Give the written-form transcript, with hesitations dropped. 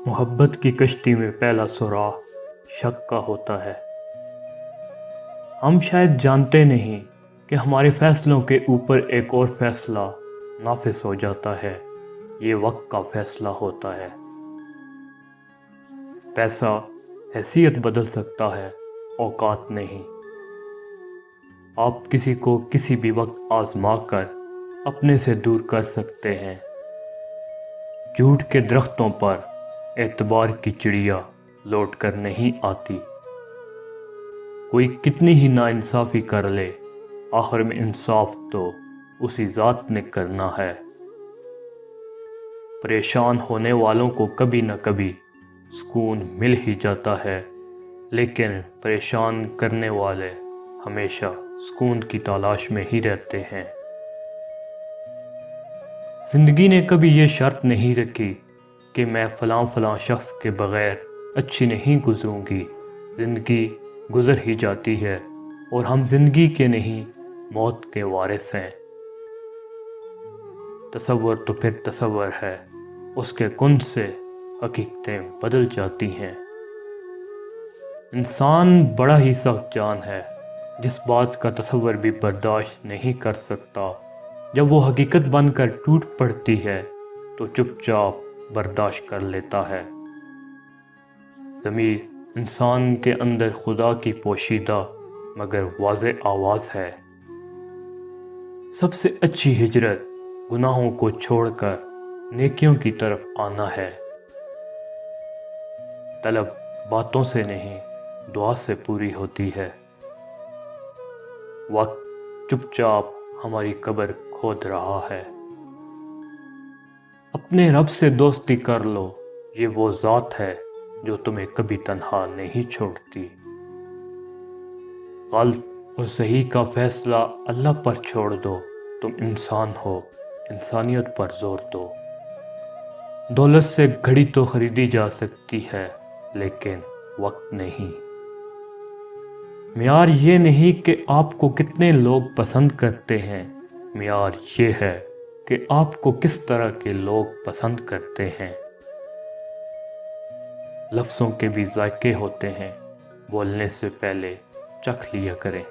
محبت کی کشتی میں پہلا سراغ شک کا ہوتا ہے۔ ہم شاید جانتے نہیں کہ ہمارے فیصلوں کے اوپر ایک اور فیصلہ نافذ ہو جاتا ہے۔ یہ وقت کا فیصلہ ہوتا ہے۔ پیسہ حیثیت بدل سکتا ہے، اوقات نہیں۔ آپ کسی کو کسی بھی وقت آزما کر اپنے سے دور کر سکتے ہیں۔ جھوٹ کے درختوں پر اعتبار کی چڑیا لوٹ کر نہیں آتی۔ کوئی کتنی ہی ناانصافی کر لے، آخر میں انصاف تو اسی ذات نے کرنا ہے۔ پریشان ہونے والوں کو کبھی نہ کبھی سکون مل ہی جاتا ہے، لیکن پریشان کرنے والے ہمیشہ سکون کی تلاش میں ہی رہتے ہیں۔ زندگی نے کبھی یہ شرط نہیں رکھی کہ میں فلاں شخص کے بغیر اچھی نہیں گزروں گی۔ زندگی گزر ہی جاتی ہے اور ہم زندگی کے نہیں، موت کے وارث ہیں۔ تصور تو پھر تصور ہے، اس کے کن سے حقیقتیں بدل جاتی ہیں۔ انسان بڑا ہی سخت جان ہے، جس بات کا تصور بھی برداشت نہیں کر سکتا۔ جب وہ حقیقت بن کر ٹوٹ پڑتی ہے تو چپ چاپ برداشت کر لیتا ہے۔ ضمیر انسان کے اندر خدا کی پوشیدہ مگر واضح آواز ہے۔ سب سے اچھی ہجرت گناہوں کو چھوڑ کر نیکیوں کی طرف آنا ہے۔ طلب باتوں سے نہیں، دعا سے پوری ہوتی ہے۔ وقت چپ چاپ ہماری قبر کھود رہا ہے۔ اپنے رب سے دوستی کر لو، یہ وہ ذات ہے جو تمہیں کبھی تنہا نہیں چھوڑتی۔ غلط اور صحیح کا فیصلہ اللہ پر چھوڑ دو۔ تم انسان ہو، انسانیت پر زور دو۔ دولت سے گھڑی تو خریدی جا سکتی ہے، لیکن وقت نہیں۔ معیار یہ نہیں کہ آپ کو کتنے لوگ پسند کرتے ہیں، معیار یہ ہے کہ آپ کو کس طرح کے لوگ پسند کرتے ہیں۔ لفظوں کے بھی ذائقے ہوتے ہیں، بولنے سے پہلے چکھ لیا کریں۔